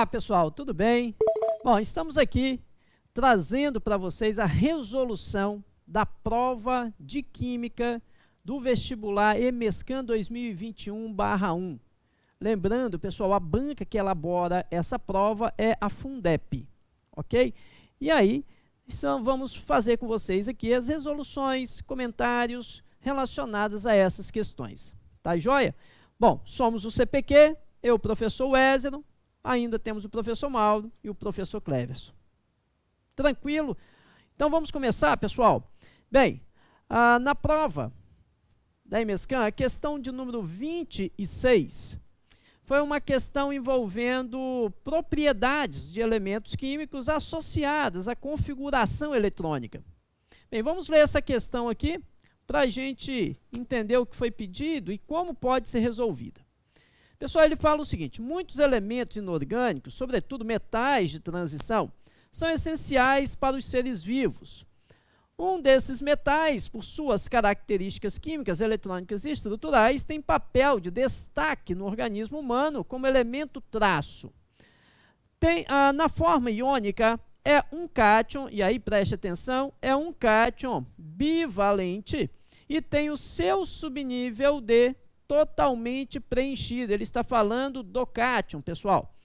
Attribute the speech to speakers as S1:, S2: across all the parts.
S1: Olá, pessoal, tudo bem? Bom, estamos aqui trazendo para vocês a resolução da prova de Química do vestibular EMESCAN 2021/1. Lembrando, pessoal, a banca que elabora essa prova é a Fundep, ok? E aí, vamos fazer com vocês aqui as resoluções, comentários relacionados a essas questões. Tá joia? Bom, somos o CPQ, eu, professor Wésero, ainda temos o professor Mauro e o professor Cleverson. Tranquilo? Então vamos começar, pessoal. Bem, na prova da EMESCAN, a questão de número 26 foi uma questão envolvendo propriedades de elementos químicos associadas à configuração eletrônica. Bem, vamos ler essa questão aqui para a gente entender o que foi pedido e como pode ser resolvida. Pessoal, ele fala o seguinte: muitos elementos inorgânicos, sobretudo metais de transição, são essenciais para os seres vivos. Um desses metais, por suas características químicas, eletrônicas e estruturais, tem papel de destaque no organismo humano como elemento traço. Na forma iônica, é um cátion, e aí preste atenção, é um cátion bivalente e tem o seu subnível D totalmente preenchido. Ele está falando do cátion, pessoal.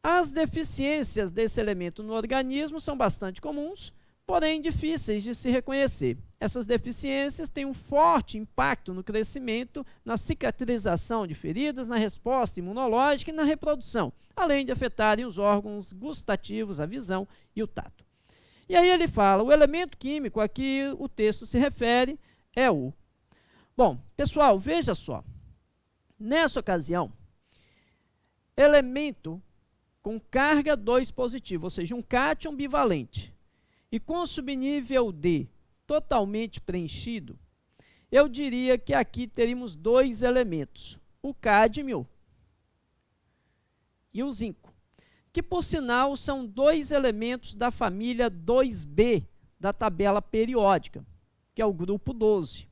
S1: As deficiências desse elemento no organismo são bastante comuns, porém difíceis de se reconhecer. Essas deficiências têm um forte impacto no crescimento, na cicatrização de feridas, na resposta imunológica e na reprodução, além de afetarem os órgãos gustativos, a visão e o tato. E aí ele fala, o elemento químico a que o texto se refere é o... Bom, pessoal, veja só. Nessa ocasião, elemento com carga 2 positivo, ou seja, um cátion bivalente, e com subnível D totalmente preenchido, eu diria que aqui teríamos dois elementos, o cádmio e o zinco, que por sinal são dois elementos da família 2B da tabela periódica, que é o grupo 12.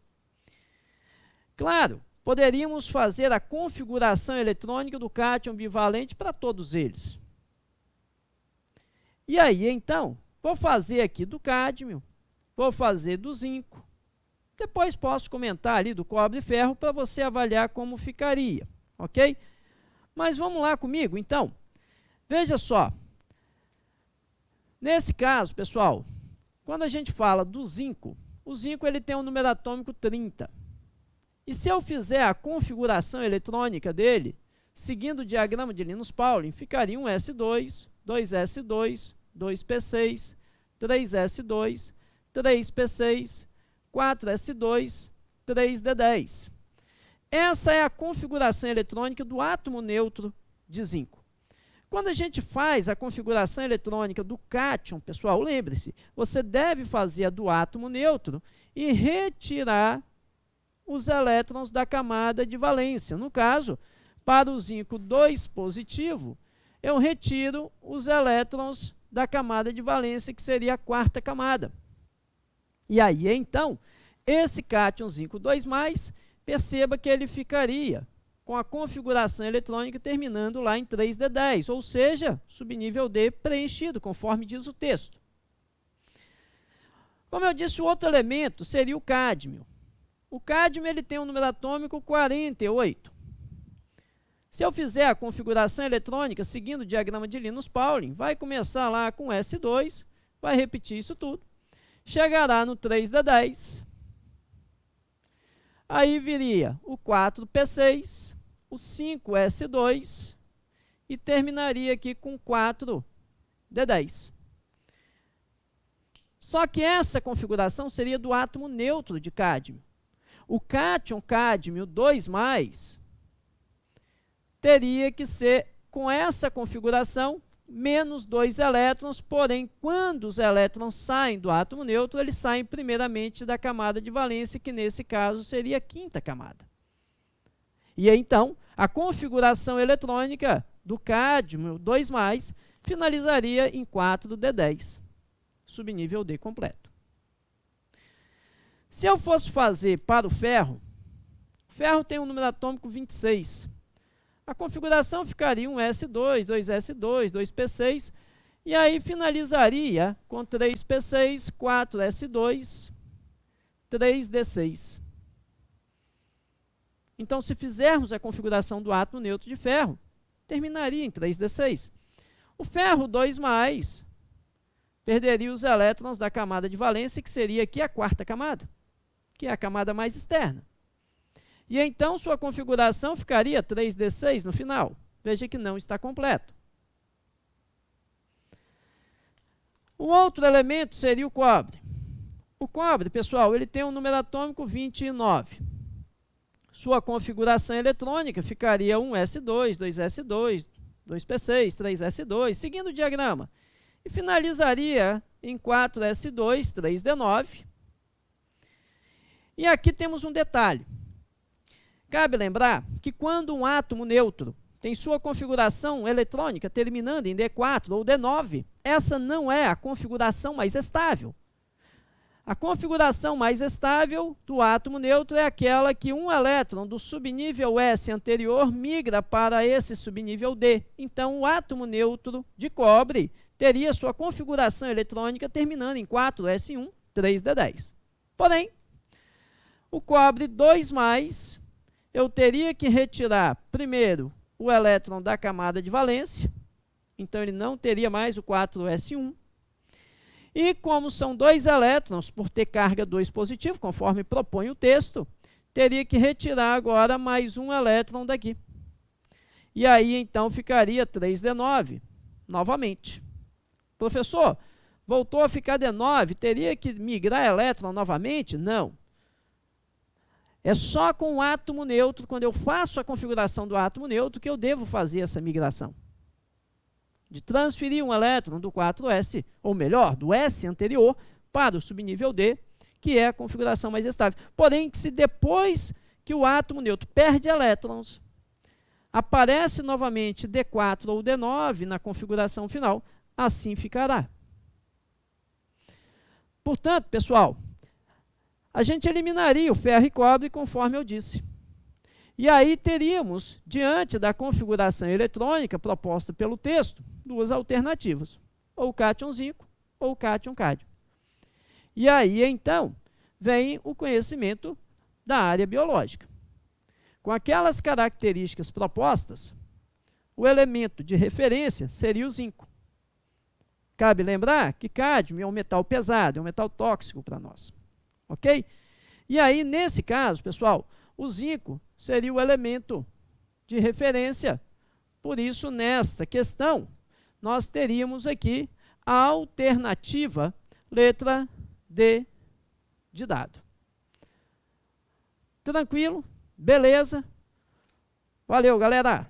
S1: Claro, poderíamos fazer a configuração eletrônica do cátion bivalente para todos eles. E aí, então, vou fazer aqui do cádmio, vou fazer do zinco. Depois posso comentar ali do cobre e ferro para você avaliar como ficaria, ok? Mas vamos lá comigo, então. Veja só. Nesse caso, pessoal, quando a gente fala do zinco, o zinco ele tem um número atômico 30. E se eu fizer a configuração eletrônica dele, seguindo o diagrama de Linus-Pauling, ficaria um S2, 2S2, 2P6, 3S2, 3P6, 4S2, 3D10. Essa é a configuração eletrônica do átomo neutro de zinco. Quando a gente faz a configuração eletrônica do cátion, pessoal, lembre-se, você deve fazer a do átomo neutro e retirar os elétrons da camada de valência. No caso, para o zinco 2 positivo, eu retiro os elétrons da camada de valência, que seria a quarta camada. E aí, então, esse cátion zinco 2+, perceba que ele ficaria com a configuração eletrônica terminando lá em 3D10, ou seja, subnível D preenchido, conforme diz o texto. Como eu disse, o outro elemento seria o cádmio. O cádmio ele tem um número atômico 48. Se eu fizer a configuração eletrônica seguindo o diagrama de Linus-Pauling, vai começar lá com S2, vai repetir isso tudo, chegará no 3D10, aí viria o 4P6, o 5S2 e terminaria aqui com 4D10. Só que essa configuração seria do átomo neutro de cádmio. O cátion cádmio 2+, teria que ser com essa configuração menos 2 elétrons, porém, quando os elétrons saem do átomo neutro, eles saem primeiramente da camada de valência, que nesse caso seria a quinta camada. E então, a configuração eletrônica do cádmio 2+, finalizaria em 4D10, subnível D completo. Se eu fosse fazer para o ferro tem um número atômico 26. A configuração ficaria 1s2, 2s2, 2p6, e aí finalizaria com 3p6, 4s2, 3d6. Então, se fizermos a configuração do átomo neutro de ferro, terminaria em 3d6. O ferro 2+, perderia os elétrons da camada de valência, que seria aqui a quarta camada, que é a camada mais externa. E então, sua configuração ficaria 3d6 no final. Veja que não está completo. O outro elemento seria o cobre. O cobre, pessoal, ele tem um número atômico 29. Sua configuração eletrônica ficaria 1s2, 2s2, 2p6, 3s2, seguindo o diagrama. E finalizaria em 4s2, 3d9. E aqui temos um detalhe. Cabe lembrar que quando um átomo neutro tem sua configuração eletrônica terminando em D4 ou D9, essa não é a configuração mais estável. A configuração mais estável do átomo neutro é aquela que um elétron do subnível S anterior migra para esse subnível D. Então, o átomo neutro de cobre teria sua configuração eletrônica terminando em 4s1, 3d10. Porém, o cobre 2+, eu teria que retirar primeiro o elétron da camada de valência, então ele não teria mais o 4s1. E como são 2 elétrons, por ter carga 2 positivo, conforme propõe o texto, teria que retirar agora mais um elétron daqui. E aí, então, ficaria 3d9, novamente. Professor, voltou a ficar D9, teria que migrar elétron novamente? Não. É só com o átomo neutro, quando eu faço a configuração do átomo neutro, que eu devo fazer essa migração. De transferir um elétron do 4s, ou melhor, do S anterior, para o subnível D, que é a configuração mais estável. Porém, se depois que o átomo neutro perde elétrons, aparece novamente D4 ou D9 na configuração final, assim ficará. Portanto, pessoal, a gente eliminaria o ferro e cobre, conforme eu disse. E aí teríamos, diante da configuração eletrônica proposta pelo texto, duas alternativas, ou cátion-zinco ou cátion-cádio. E aí, então, vem o conhecimento da área biológica. Com aquelas características propostas, o elemento de referência seria o zinco. Cabe lembrar que cádmio é um metal pesado, é um metal tóxico para nós. Ok? E aí, nesse caso, pessoal, o zinco seria o elemento de referência. Por isso, nesta questão, nós teríamos aqui a alternativa letra D de dado. Tranquilo? Beleza? Valeu, galera!